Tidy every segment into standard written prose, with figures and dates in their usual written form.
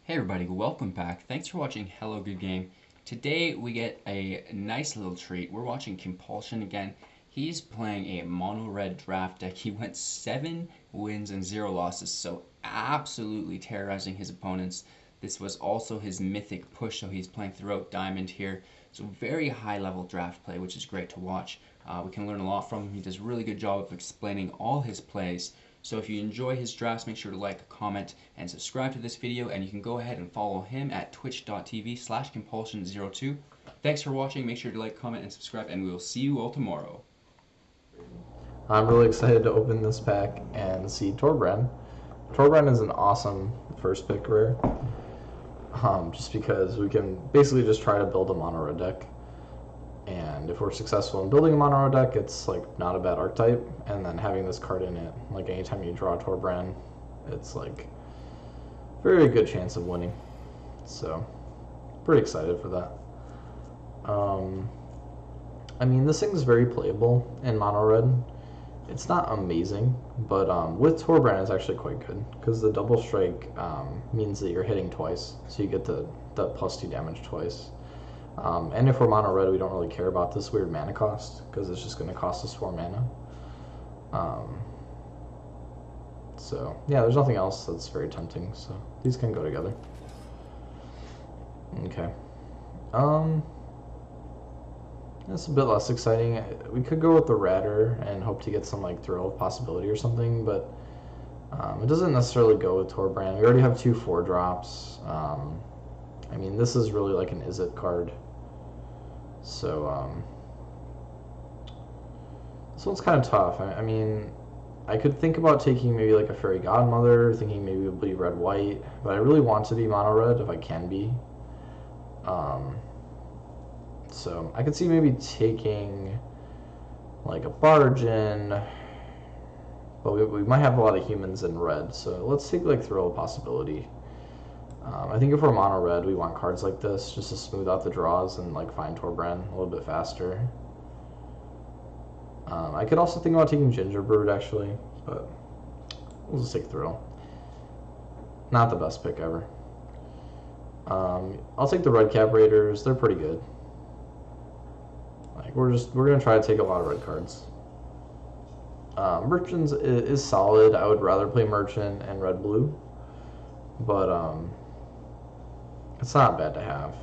Hey everybody, welcome back. Thanks for watching Hello Good Game. Today we get a nice little treat. We're watching Compulsion again. He's playing a mono red draft deck. He went 7 wins and 0 losses, so absolutely terrorizing his opponents. This was also his mythic push, so he's playing throughout Diamond here. So very high level draft play, which is great to watch. We can learn a lot from him. He does a really good job of explaining all his plays. So if you enjoy his drafts, make sure to like, comment, and subscribe to this video, and you can go ahead and follow him at twitch.tv/compulsion02. Thanks for watching, make sure to like, comment, and subscribe, and we will see you all tomorrow. I'm really excited to open this pack and see Torbran. Torbran is an awesome first pick rare, just because we can basically just try to build a mono red deck. And if we're successful in building a mono red deck, it's like not a bad archetype. And then having this card in it, like anytime you draw Torbran, it's like very good chance of winning. So pretty excited for that. I mean, this thing's very playable in mono red. It's not amazing, but with Torbran it's actually quite good because the double strike means that you're hitting twice, so you get the +2 damage twice. And if we're mono red, we don't really care about this weird mana cost because it's just going to cost us 4 mana. So yeah, there's nothing else that's very tempting, so these can go together. Okay. That's a bit less exciting. We could go with the Ratter and hope to get some like Thrill of Possibility or something, but it doesn't necessarily go with Torbran. We already have 2 4-drops. I mean, this is really like an Is It card. So, this one's kind of tough. I mean, I could think about taking maybe like a Fairy Godmother, thinking maybe it would be red-white, but I really want to be mono-red if I can be. So, I could see maybe taking like a Bargain, but we might have a lot of humans in red, so let's take like Thrill of Possibility. I think if we're mono red, we want cards like this just to smooth out the draws and like find Torbran a little bit faster. I could also think about taking Gingerbread actually, but we'll just take Thrill. Not the best pick ever. I'll take the Red Cap Raiders. They're pretty good. Like we're gonna try to take a lot of red cards. Merchants is solid. I would rather play Merchant and red blue, but it's not bad to have.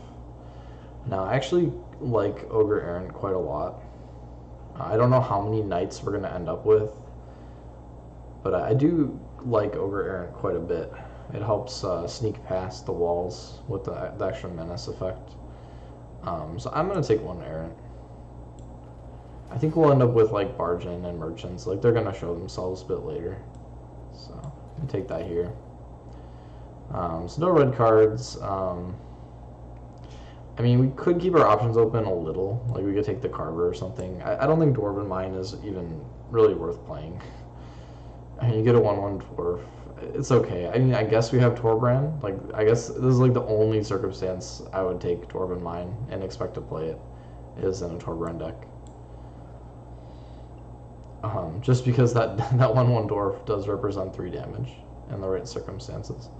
Now, I actually like Ogre Errant quite a lot. I don't know how many knights we're going to end up with, but I do like Ogre Errant quite a bit. It helps sneak past the walls with the extra menace effect. So I'm going to take 1 Errant. I think we'll end up with like Bargain and Merchants. Like they're going to show themselves a bit later. So I'm going to take that here. So no red cards. I mean, we could keep our options open a little. Like we could take the Carver or something. I don't think Dwarven Mine is even really worth playing. I mean, you get a 1/1 dwarf. It's okay. I mean, I guess we have Torbran. Like, I guess this is like the only circumstance I would take Dwarven Mine and expect to play it is in a Torbran deck. Just because that 1/1 dwarf does represent 3 damage in the right circumstances.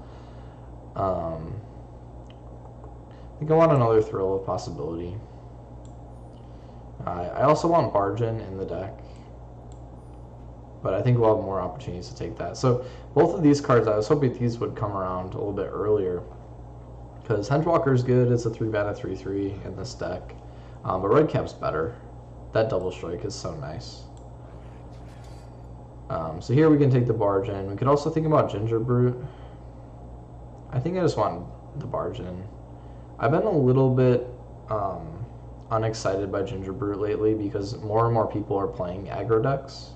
I think I want another Thrill of Possibility. I also want Bargain in the deck, but I think we'll have more opportunities to take that. So both of these cards, I was hoping these would come around a little bit earlier, because Henchwalker is good. It's a 3-mana 3/3 in this deck, but Red Cap's better. That double strike is so nice. So here we can take the Bargain. We could also think about Gingerbread. I think I just want the Bargain. I've been a little bit unexcited by Gingerbread lately because more and more people are playing aggro decks.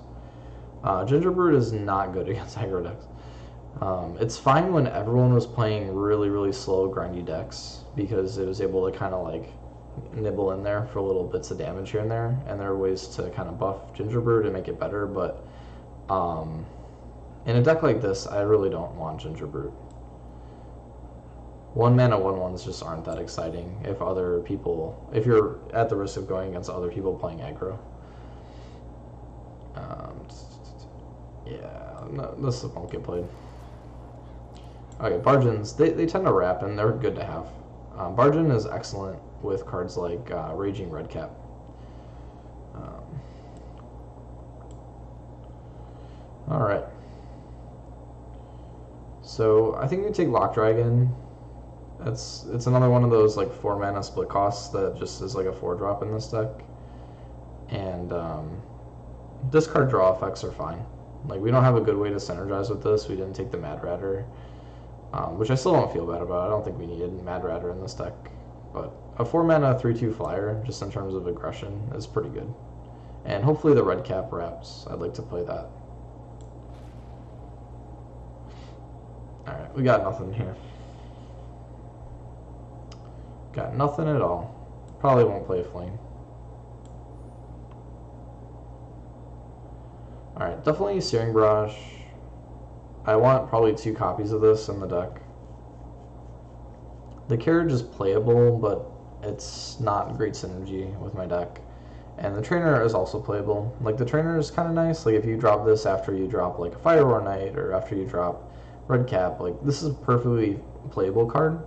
Gingerbread is not good against aggro decks. It's fine when everyone was playing really, really slow, grindy decks because it was able to kind of like nibble in there for little bits of damage here and there are ways to kind of buff Gingerbread and make it better, but in a deck like this, I really don't want Gingerbread. 1-mana 1/1s just aren't that exciting if you're at the risk of going against other people playing aggro. Yeah, no, this won't get played. Okay, Bargains, they tend to wrap, and they're good to have. Bargain is excellent with cards like Raging Redcap. Alright. So, I think we take Lock Dragon. It's another one of those like 4 mana split costs that just is like a 4-drop in this deck. And discard draw effects are fine. Like, we don't have a good way to synergize with this. We didn't take the Mad Ratter, which I still don't feel bad about. I don't think we needed Mad Ratter in this deck. But a 4 mana 3/2 flyer, just in terms of aggression, is pretty good. And hopefully the red cap wraps. I'd like to play that. Alright, we got nothing here. Got nothing at all. Probably won't play a Flame. Alright, definitely Searing Barrage. I want probably 2 copies of this in the deck. The carriage is playable, but it's not great synergy with my deck. And the trainer is also playable. Like, the trainer is kind of nice. Like, if you drop this after you drop like a Fire Roar Knight, or after you drop Red Cap, like, this is a perfectly playable card.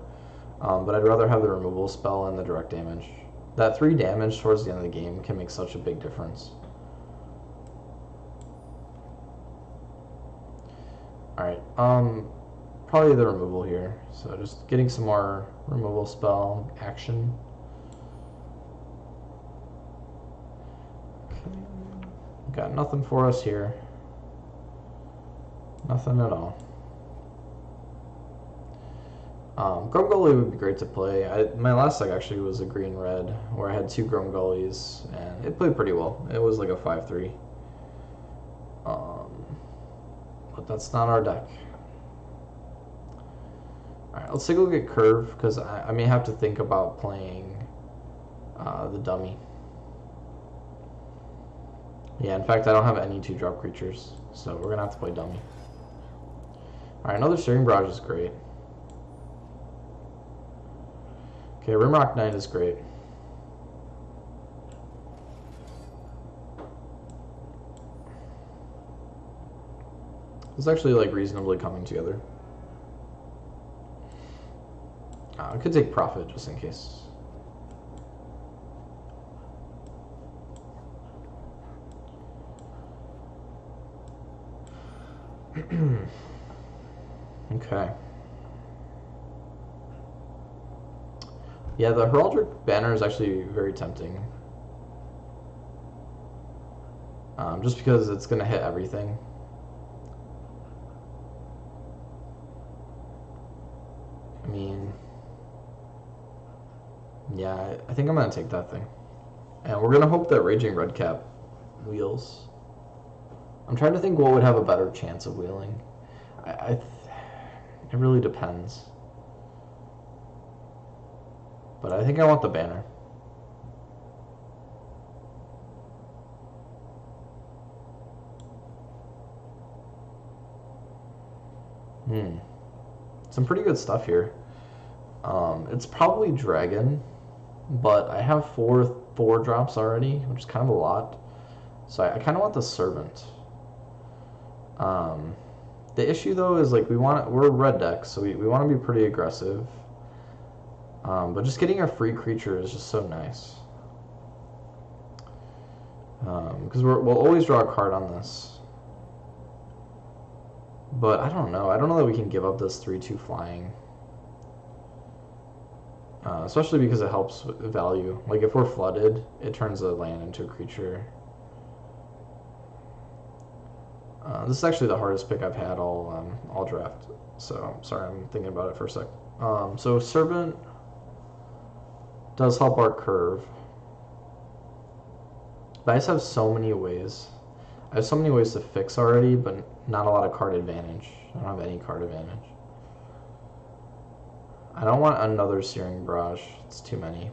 But I'd rather have the removal spell and the direct damage. That 3 damage towards the end of the game can make such a big difference. Alright, probably the removal here. So just getting some more removal spell action. Okay. Got nothing for us here. Nothing at all. Grumgully would be great to play. My last deck actually was a green-red, where I had 2 Grumgullies, and it played pretty well. It was like a 5/3. But that's not our deck. Alright, let's take a look at Curve, because I may have to think about playing the dummy. Yeah, in fact, I don't have any 2-drop creatures, so we're going to have to play dummy. Alright, another Searing Barrage is great. Okay, Rimrock Knight is great. It's actually like reasonably coming together. I could take Profit just in case. Okay. Yeah, the Heraldric Banner is actually very tempting. Just because it's going to hit everything. I mean, yeah, I think I'm going to take that thing. And we're going to hope that Raging Redcap wheels. I'm trying to think what would have a better chance of wheeling. It really depends. But I think I want the banner. Some pretty good stuff here. It's probably Dragon, but I have 4 drops already, which is kind of a lot. So I kind of want the Servant. The issue though is like we're red deck, so we want to be pretty aggressive. But just getting a free creature is just so nice. Because we'll always draw a card on this. But I don't know. I don't know that we can give up this 3/2 flying. Especially because it helps with value. Like if we're flooded, it turns a land into a creature. This is actually the hardest pick I've had all draft. So sorry, I'm thinking about it for a sec. So Servant does help our curve. But I just have so many ways. I have so many ways to fix already, but not a lot of card advantage. I don't have any card advantage. I don't want another Searing Barrage. It's too many.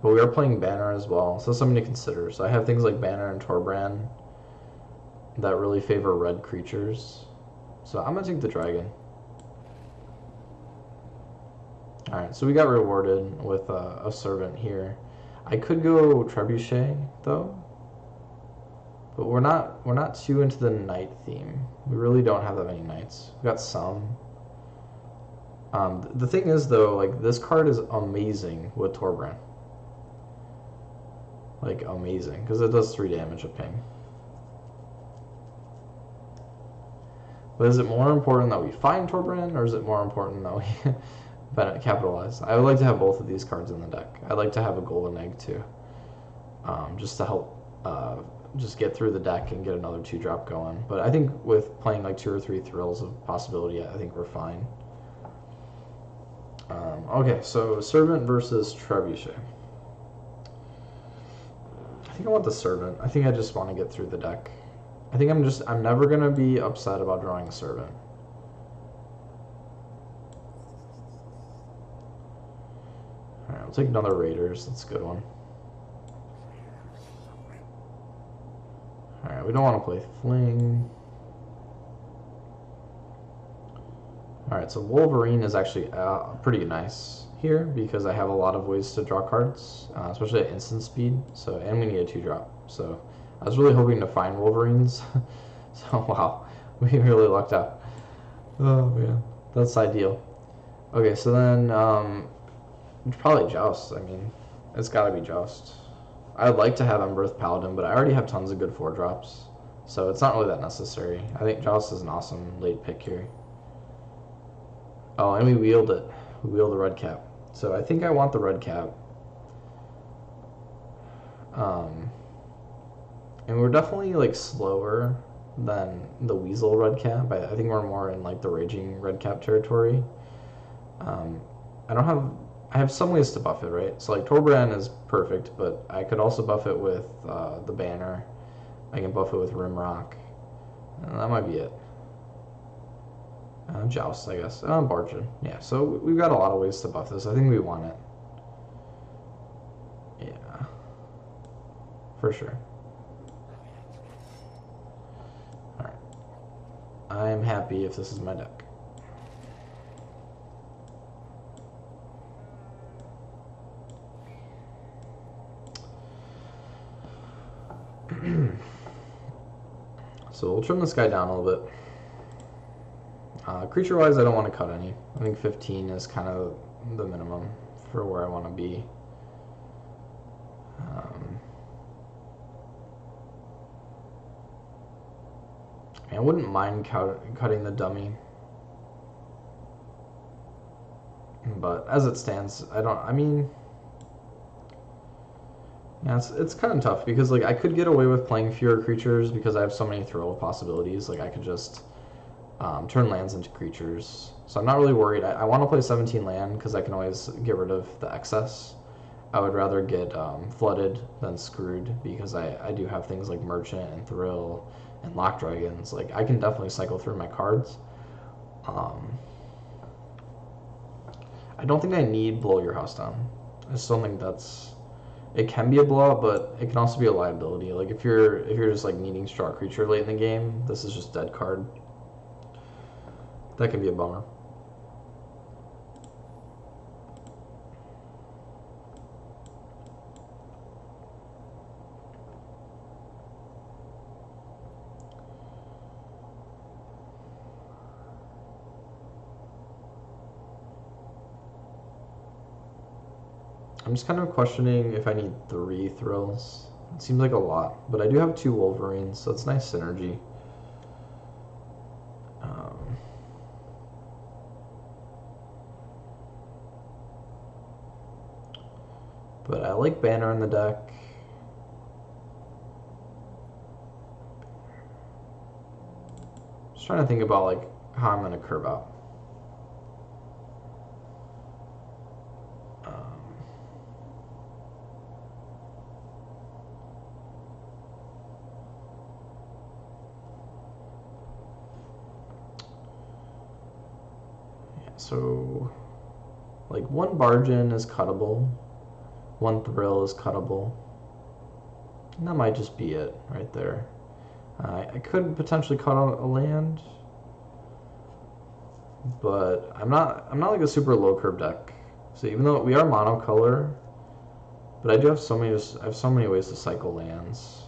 But we are playing Banner as well, so something to consider. So I have things like Banner and Torbran that really favor red creatures. So I'm going to take the Dragon. Alright, so we got rewarded with a Servant here. I could go Trebuchet, though. But we're not too into the knight theme. We really don't have that many knights. We've got some. The thing is though, like this card is amazing with Torbran. Like amazing, because it does 3 damage of ping. But is it more important that we find Torbran, or is it more important that we capitalize? I would like to have both of these cards in the deck. I'd like to have a golden egg too, just to help just get through the deck and get another 2-drop going. But I think with playing like 2 or 3 thrills of possibility, I think we're fine. Okay, so Servant versus Trebuchet. I think I want the Servant. I think I just want to get through the deck. I think I'm never going to be upset about drawing a Servant. Alright, we'll take another Raiders. That's a good one. Alright, we don't want to play Fling. Alright, so Wolverine is actually pretty nice here because I have a lot of ways to draw cards, especially at instant speed. So, and we need a 2-drop. So I was really hoping to find Wolverines. So wow, we really lucked out. Oh man, that's ideal. Okay, so then probably Joust. I mean, it's got to be Joust. I'd like to have Embereth Paladin, but I already have tons of good 4-drops, so it's not really that necessary. I think Joust is an awesome late pick here. Oh, and we wheeled it. We wheeled the red cap. So I think I want the red cap. And we're definitely like slower than the Weasel red cap. I think we're more in like the Raging red cap territory. I have some ways to buff it, right? So like Torbran is perfect, but I could also buff it with the banner. I can buff it with Rimrock. And that might be it. Joust, I guess. Bargain. Yeah, so we've got a lot of ways to buff this. I think we want it. Yeah. For sure. Alright. I'm happy if this is my deck. So we'll trim this guy down a little bit. Creature-wise, I don't want to cut any. I think 15 is kind of the minimum for where I want to be. I wouldn't mind cutting the dummy. But as it stands, I mean... Yeah, it's kind of tough because like I could get away with playing fewer creatures because I have so many throw possibilities. Like I could just turn lands into creatures. So I'm not really worried. I want to play 17 land because I can always get rid of the excess. I would rather get flooded than screwed because I do have things like Merchant and Thrill and Lock Dragons. Like I can definitely cycle through my cards. I don't think I need Blow Your House Down. I just don't think that's... It can be a blowout, but it can also be a liability. Like if you're just like needing to draw a creature late in the game, this is just dead card. That can be a bummer. I'm just kind of questioning if I need 3 thrills. It seems like a lot, but I do have 2 Wolverines, so it's nice synergy. But I like Banner in the deck. Just trying to think about like how I'm going to curve out. So, like, 1 Bargain is cuttable, 1 Thrill is cuttable, and that might just be it right there. I could potentially cut a land, but I'm not like a super low curve deck. So even though we are monocolor, but I do have so many ways to cycle lands.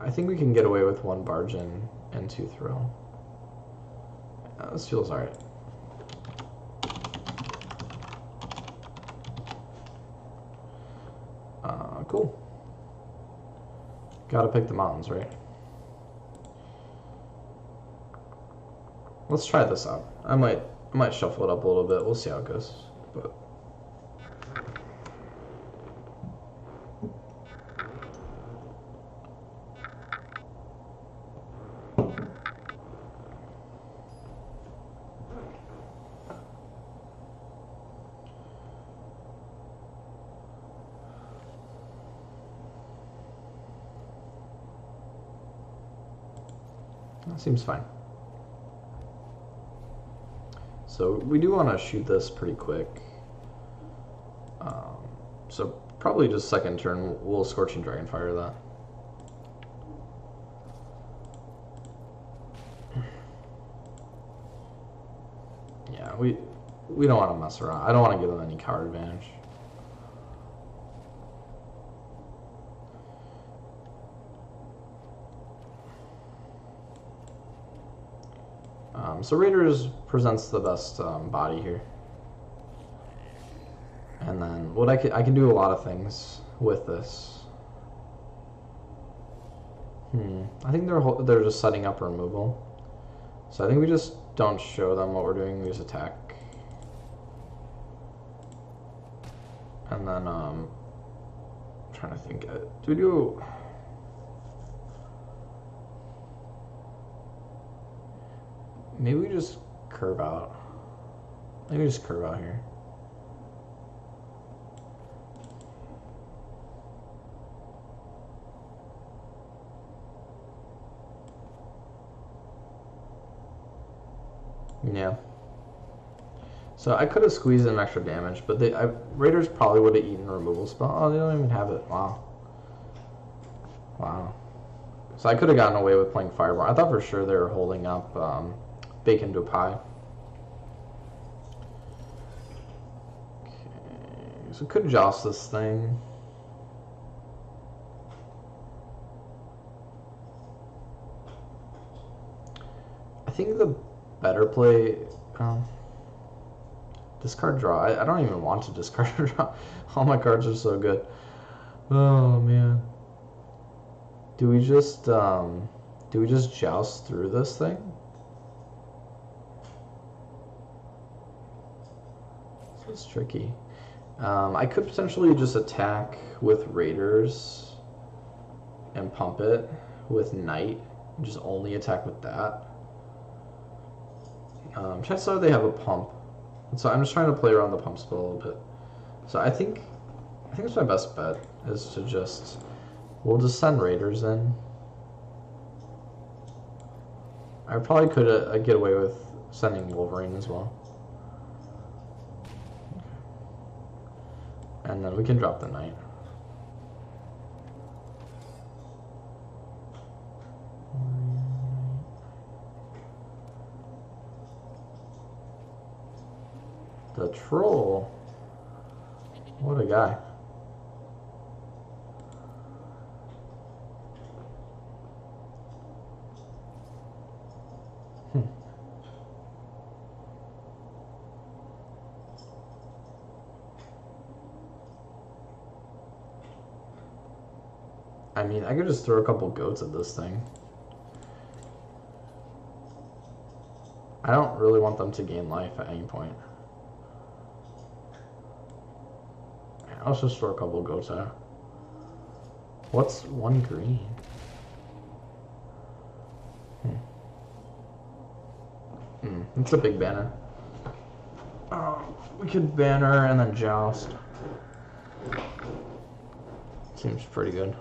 I think we can get away with 1 barge and 2 thrill. This feels alright. Cool. Gotta pick the mountains, right? Let's try this out. I might shuffle it up a little bit. We'll see how it goes. But that seems fine. So we do want to shoot this pretty quick. So probably just second turn, we'll Scorching Dragonfire that. Yeah, we don't want to mess around. I don't want to give them any card advantage. So Raiders presents the best body here. And then what I can do a lot of things with this. I think they're just setting up removal. So I think we just don't show them what we're doing. We just attack. And then I'm trying to think. Do we do? Maybe we just curve out. Maybe we just curve out here. Yeah. So I could have squeezed in extra damage, but Raiders probably would have eaten a removal spell. Oh, they don't even have it. Wow. Wow. So I could have gotten away with playing Fireball. I thought for sure they were holding up Bacon to a Pie. Okay. So could joust this thing. I think the better play. Discard draw. I don't even want to discard draw. All my cards are so good. Oh man. Do we just joust through this thing? This is tricky. I could potentially just attack with Raiders and pump it with Knight. Just only attack with that. Chances are they have a pump. So I'm just trying to play around the pump spell a little bit. So I think it's my best bet is to we'll just send Raiders in. I probably could get away with sending Wolverine as well. Okay. And then we can drop the Knight. The Troll. What a guy. I mean, I could just throw a couple goats at this thing. I don't really want them to gain life at any point. I'll just throw a couple goats there. What's 1 green? It's a big banner. We could banner and then joust. Seems pretty good.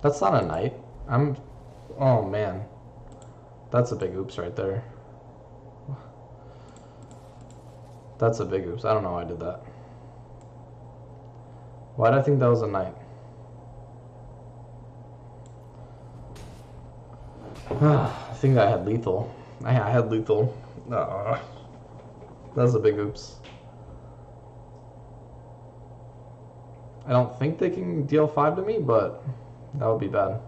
That's not a Knight. Oh man. That's a big oops right there. That's a big oops. I don't know why I did that. Why did I think that was a knight? I think I had lethal. I had lethal. That's a big oops. I don't think they can deal 5 to me, but that would be bad.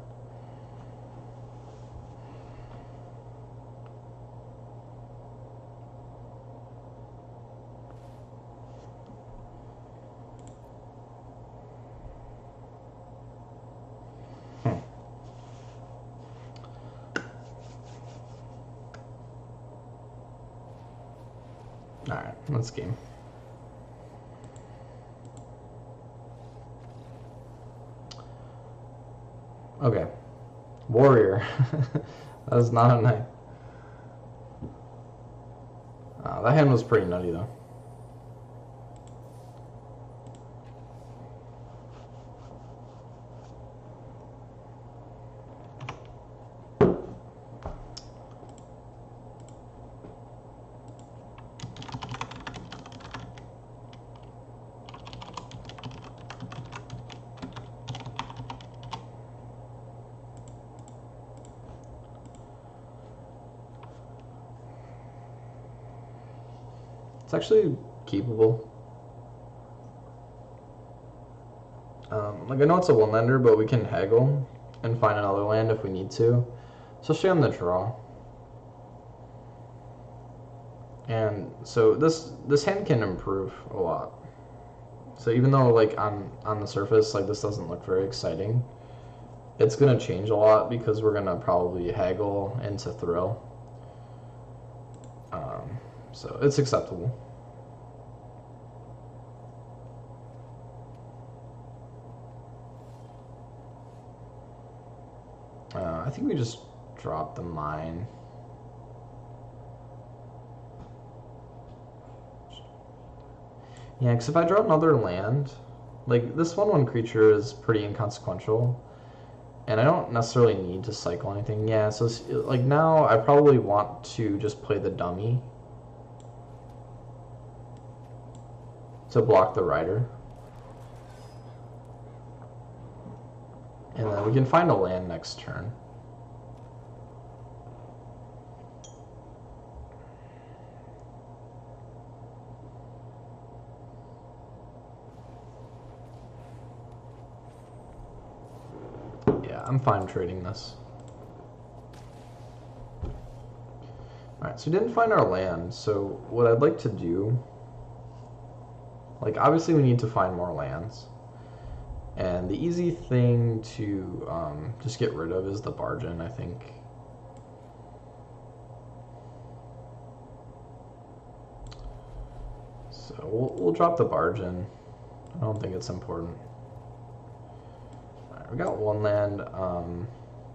Alright, let's game. Okay. Warrior. That was not a knight. That hand was pretty nutty though. It's actually keepable. Like I know it's a one-lander, but we can haggle and find another land if we need to, especially on the draw. And so this hand can improve a lot. So even though like on the surface like this doesn't look very exciting, it's gonna change a lot because we're gonna probably haggle into thrill. So it's acceptable. I think we just dropped the mine. Yeah, because if I draw another land, like this 1/1 creature is pretty inconsequential, and I don't necessarily need to cycle anything. Yeah, so like now I probably want to just play the dummy to block the rider. And then we can find a land next turn. Yeah, I'm fine trading this. Alright, so we didn't find our land, so what I'd like to do, like obviously we need to find more lands. And the easy thing to just get rid of is the bargain, I think. So we'll drop the bargain. I don't think it's important. All right, we got one land.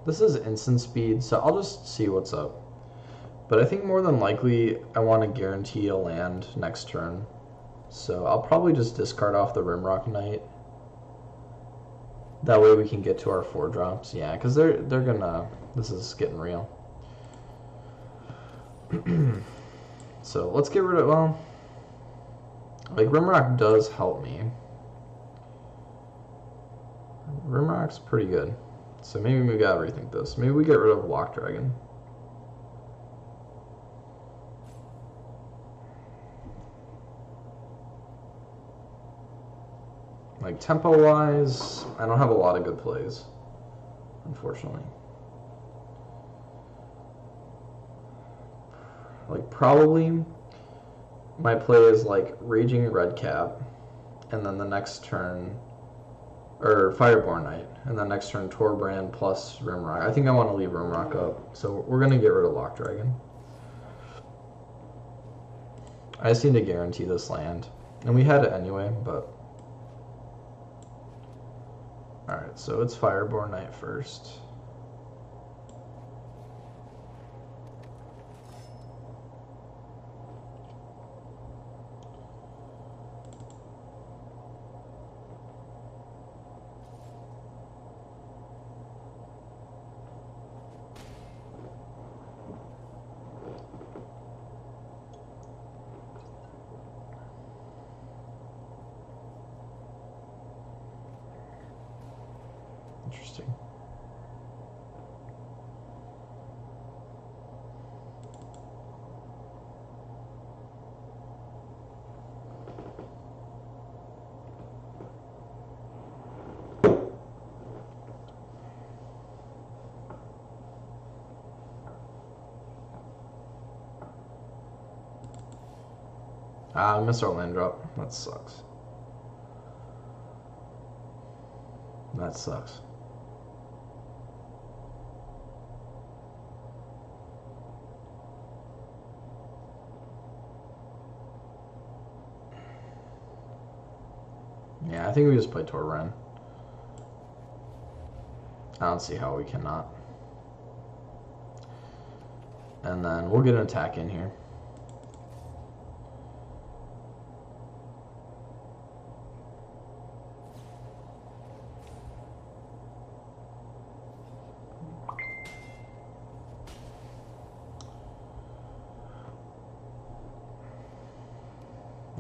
This is instant speed, so I'll just see what's up. But I think more than likely I want to guarantee a land next turn. So I'll probably just discard off the Rimrock Knight. That way we can get to our 4 drops. Yeah, because they're gonna. This is getting real. So let's get rid of. Well, like Rimrock does help me. Rimrock's pretty good. So maybe we gotta rethink this. Maybe we get rid of Lock Dragon. Like tempo-wise, I don't have a lot of good plays, unfortunately. Like probably my play is like Raging Redcap, and then the next turn, or Fireborn Knight, and then next turn Torbran plus Rimrock. I think I want to leave Rimrock up, so we're gonna get rid of Lock Dragon. I just need to guarantee this land, and we had it anyway, but. Alright, so it's Fireborn Knight first. Interesting. Ah, I missed our land drop. That sucks. That sucks. Yeah, I think we just play Torbran. I don't see how we cannot. And then we'll get an attack in here.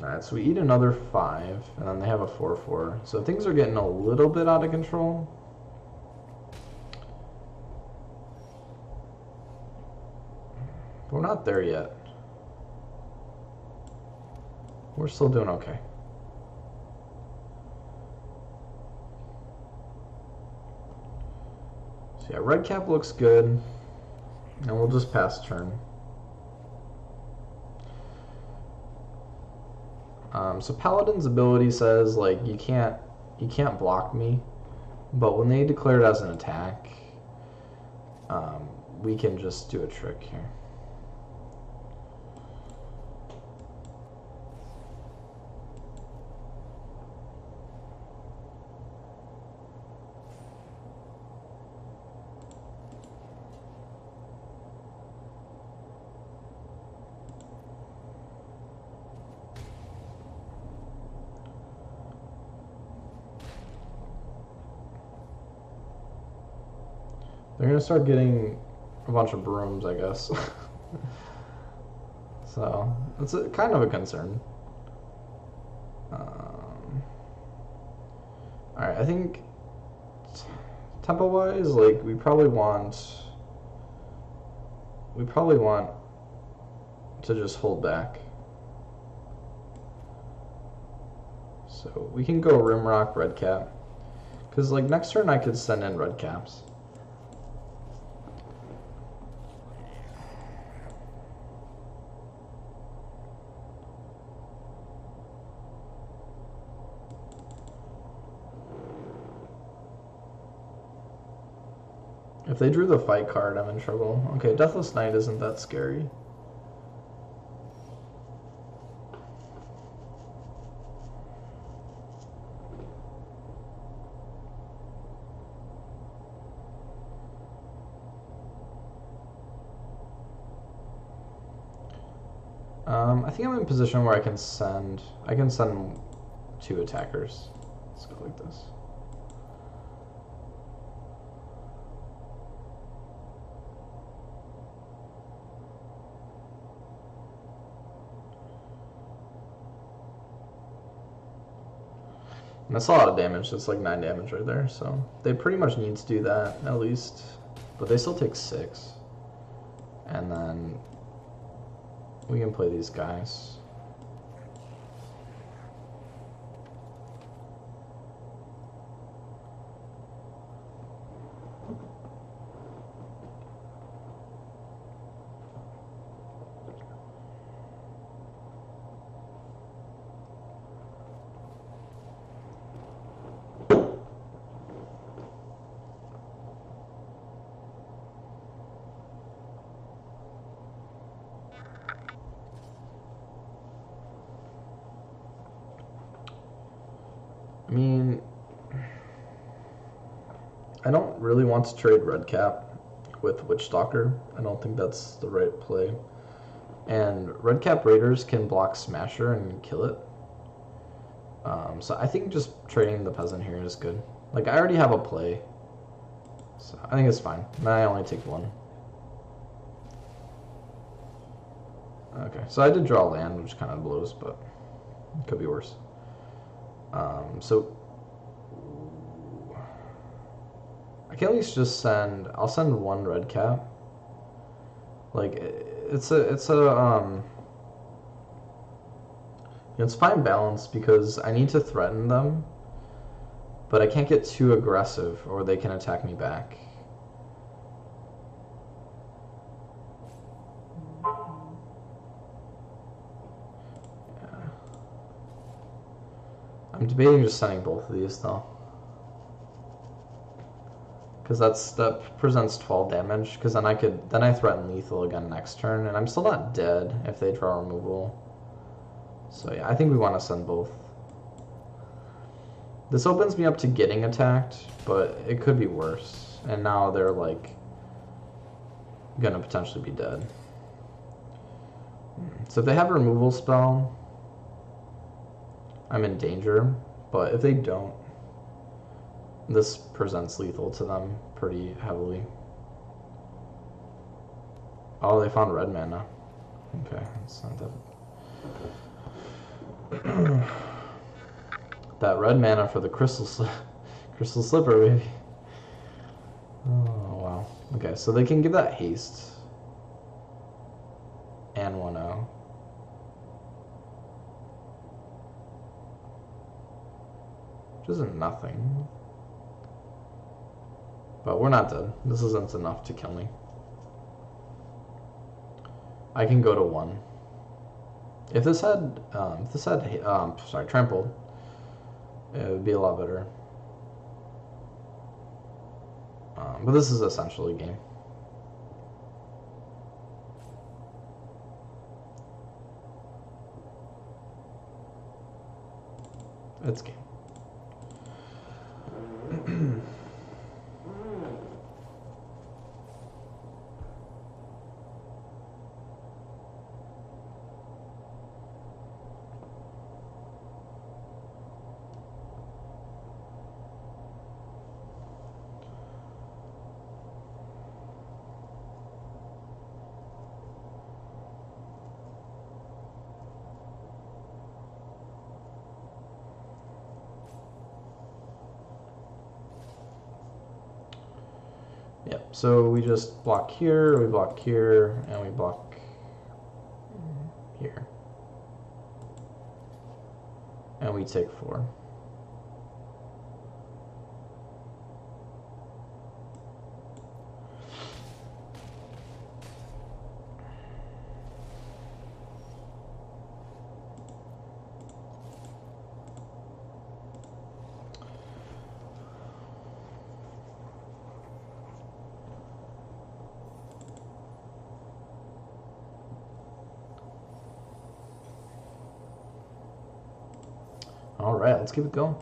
Alright, so we eat another 5, and then they have a 4/4. So things are getting a little bit out of control. But we're not there yet. We're still doing okay. So yeah, red cap looks good. And we'll just pass turn. So Paladin's ability says like you can't block me, but when they declare it as an attack, we can just do a trick here. They're gonna start getting a bunch of brooms, I guess. So it's kind of a concern. All right, I think tempo-wise, like we probably want to just hold back. So we can go Rimrock, red cap, because like next turn I could send in red caps. If they drew the fight card, I'm in trouble. Okay, Deathless Knight isn't that scary. I think I'm in a position where I can send 2 attackers. Let's go like this. And that's a lot of damage. That's like 9 damage right there. So they pretty much need to do that at least. But they still take 6. And then we can play these guys. I mean, I don't really want to trade red cap with Witchstalker. I don't think that's the right play. And red cap raiders can block Smasher and kill it. So I think just trading the peasant here is good. Like I already have a play, so I think it's fine. And I only take 1. Okay, so I did draw land, which kind of blows, but it could be worse. So I can at least just send. I'll send one red cap. Like it's fine balance because I need to threaten them, but I can't get too aggressive or they can attack me back. Yeah. I'm debating just sending both of these though. Because that presents 12 damage. Because then I threaten lethal again next turn, and I'm still not dead if they draw removal. So yeah, I think we want to send both. This opens me up to getting attacked, but it could be worse. And now they're like gonna potentially be dead. So if they have a removal spell, I'm in danger. But if they don't, this presents lethal to them pretty heavily. Oh, they found red mana. Okay, that's not that. That red mana for the crystal slipper, baby. Oh wow. Okay, so they can give that haste and 1/0. Which isn't nothing. But we're not dead. This isn't enough to kill me. I can go to 1. If this had trampled, it would be a lot better. But this is essentially game. It's game. Yep, so we just block here, we block here, and we block here. And we take 4. All right, let's keep it going.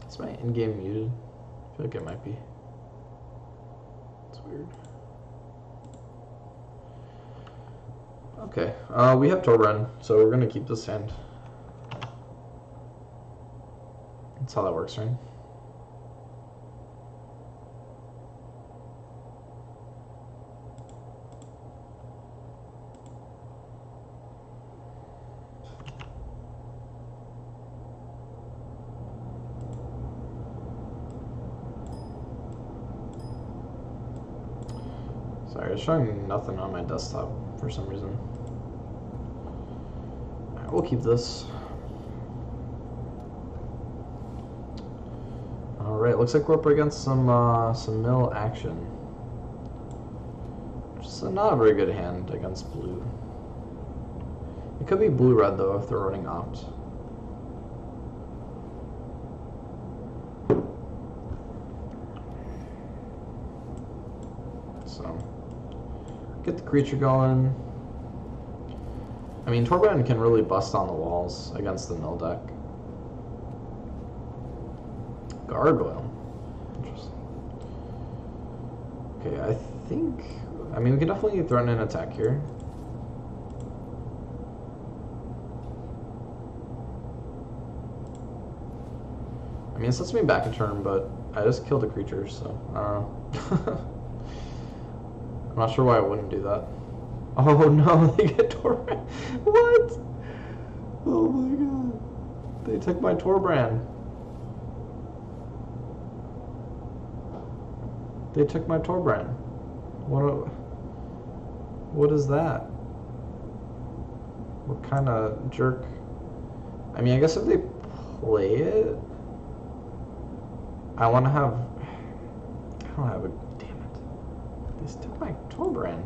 Is my in-game muted? I feel like it might be. It's weird. Okay, we have Torbran, so we're gonna keep this hand. That's how that works, right? Sorry, it's showing nothing on my desktop for some reason. Alright, we'll keep this. Alright, looks like we're up against some mill action. Which is not a very good hand against blue. It could be blue-red, though, if they're running opt. So, get the creature going. I mean, Torbran can really bust on the walls against the null deck. Gargoyle. Interesting. Okay, I mean, we can definitely threaten an attack here. I mean, it sets me back a turn, but I just killed a creature, so I don't know. I'm not sure why I wouldn't do that. Oh no, they get Torbran. What? Oh my god. They took my Torbran. They took my Torbran. What is that? What kind of jerk? I mean, I guess if they play it, I want to have. I don't have a. Damn it! They just took my Torbran.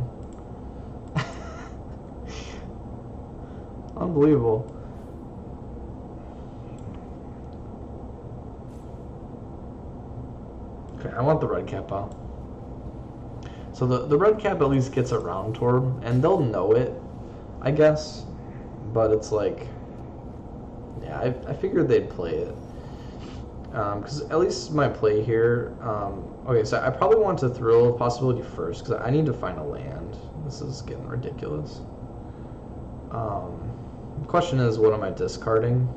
Unbelievable. Okay, I want the red cap out. So the red cap at least gets around Torb, and they'll know it, I guess. But it's like, yeah, I figured they'd play it. Because at least my play here, okay, so I probably want to thrill possibility first, because I need to find a land. This is getting ridiculous. The question is, what am I discarding?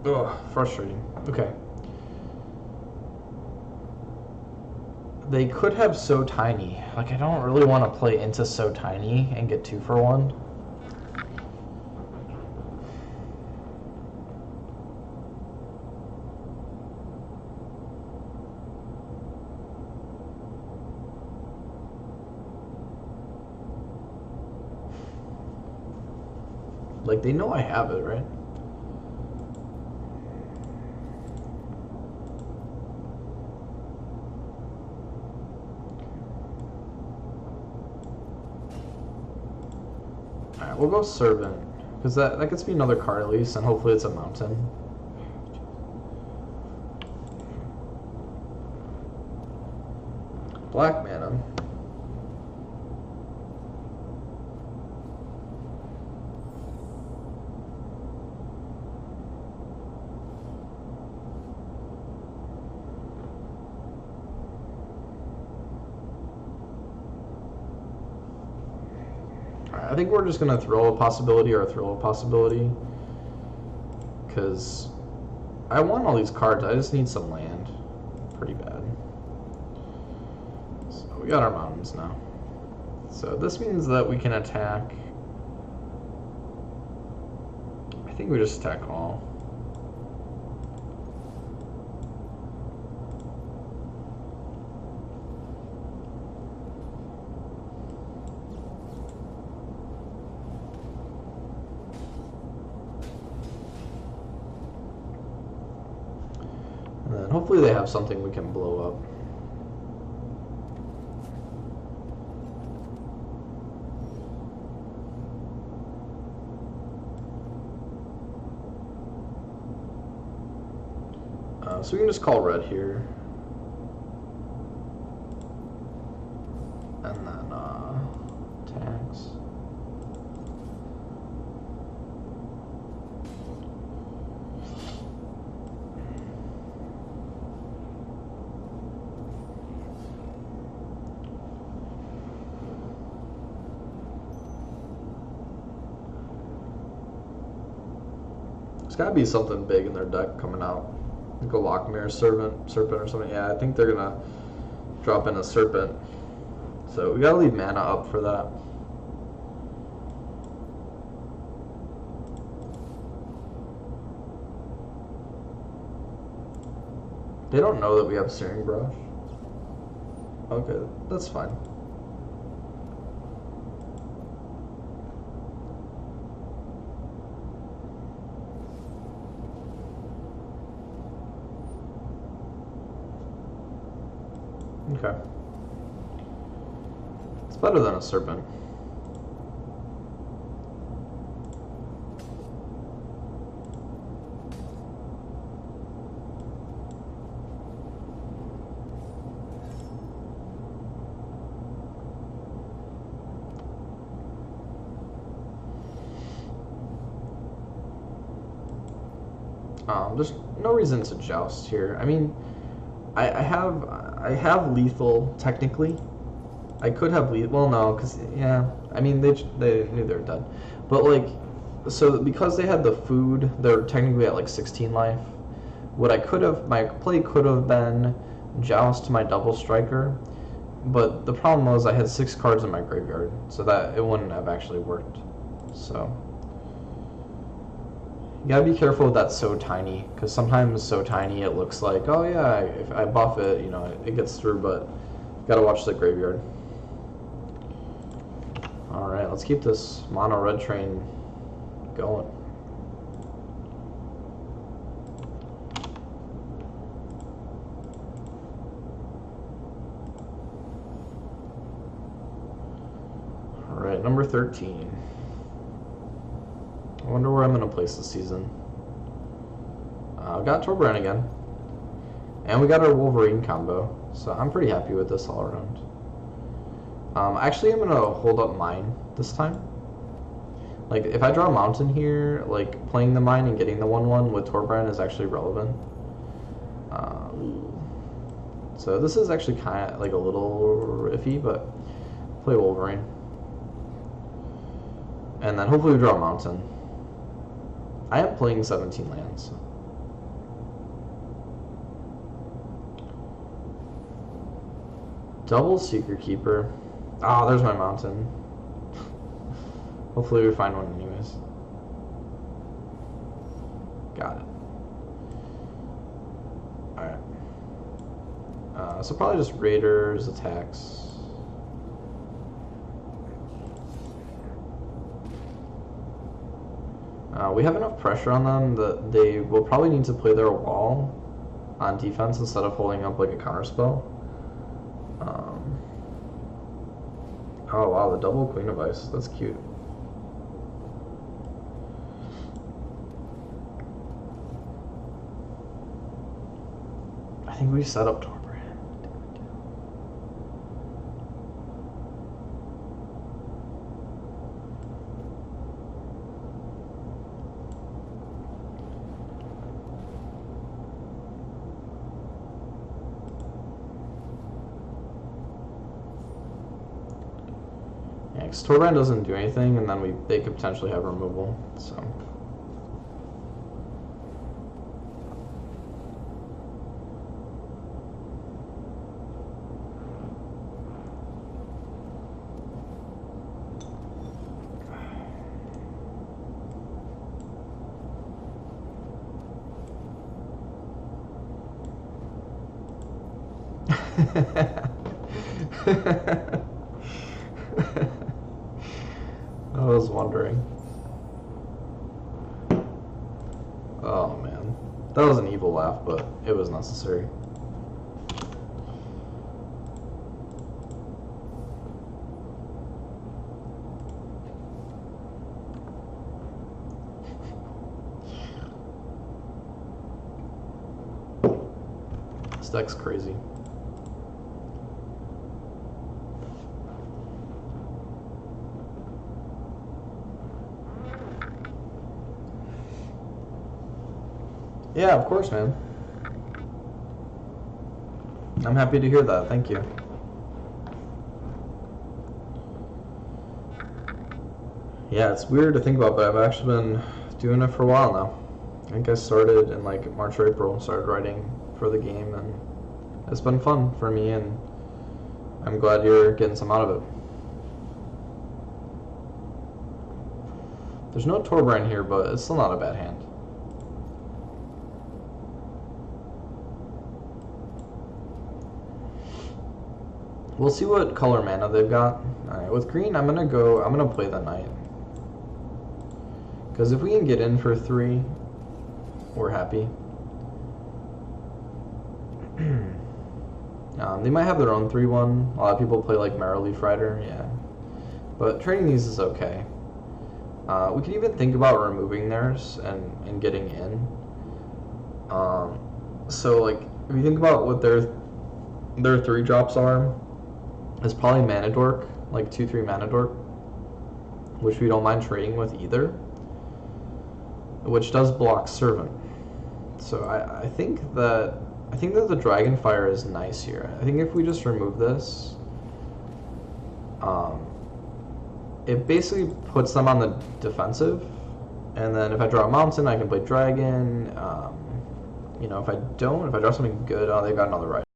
Ugh, frustrating. Okay. They could have So Tiny. Like, I don't really want to play into So Tiny and get 2 for 1. Like, they know I have it, right? Alright, we'll go Servant. Because that gets me another card at least, and hopefully it's a mountain. Black mana. I think we're just going to throw a possibility or throw a possibility. Because I want all these cards. I just need some land. Pretty bad. So we got our mountains now. So this means that we can attack. I think we just attack all. And then hopefully they have something we can blow up. So we can just call red here. And then tags. There's gotta be something big in their deck coming out. Like a Lockmere Serpent or something. Yeah, I think they're gonna drop in a Serpent. So we gotta leave mana up for that. They don't know that we have Searing Brush. Okay, that's fine. Okay. It's better than a serpent. There's no reason to joust here. I mean, I have lethal technically. I could have lethal. Well, no, because yeah. I mean, they knew they were dead, but like, so because they had the food, they're technically at like 16 life. What I could have, my play could have been joust my double striker, but the problem was I had 6 cards in my graveyard, so that it wouldn't have actually worked. So. You gotta be careful with that so tiny, because sometimes so tiny it looks like, oh yeah, if I buff it, you know, it gets through, but you gotta watch the graveyard. Alright, let's keep this mono red train going. Alright, number 13. I wonder where I'm going to place this season. I've got Torbran again. And we got our Wolverine combo. So I'm pretty happy with this all around. Actually, I'm going to hold up mine this time. Like, if I draw a mountain here, like, playing the mine and getting the 1/1 with Torbran is actually relevant. So this is actually kind of, like, a little iffy, but play Wolverine. And then hopefully we draw a mountain. I am playing 17 lands. Double Secret Keeper. Ah, there's my mountain. Hopefully we find one anyways. Got it. Alright. So probably just Raiders, attacks. We have enough pressure on them that they will probably need to play their wall on defense instead of holding up like a counterspell. Oh wow, the double Queen of Ice. That's cute. I think we set up Torbran. Because Torbran doesn't do anything, and then they could potentially have removal. So. I was wondering. Oh man. That was an evil laugh, but it was necessary. This deck's crazy. Yeah, of course, man. I'm happy to hear that. Thank you. Yeah, it's weird to think about, but I've actually been doing it for a while now. I think I started in like March or April, started writing for the game, and it's been fun for me, and I'm glad you're getting some out of it. There's no Torbran here, but it's still not a bad hand. We'll see what color mana they've got. Alright, with green, I'm gonna play the knight. Because if we can get in for 3, we're happy. They might have their own 3/1. A lot of people play like Marrowleaf Rider, yeah. But trading these is okay. We could even think about removing theirs and getting in. So like if you think about what their 3-drops are, it's probably Mana Dork, like 2/3 Mana Dork, which we don't mind trading with either, which does block Servant. So I think that the Dragonfire is nice here. I think if we just remove this, it basically puts them on the defensive, and then if I draw a mountain, I can play Dragon. If I draw something good, oh, they got another Rider.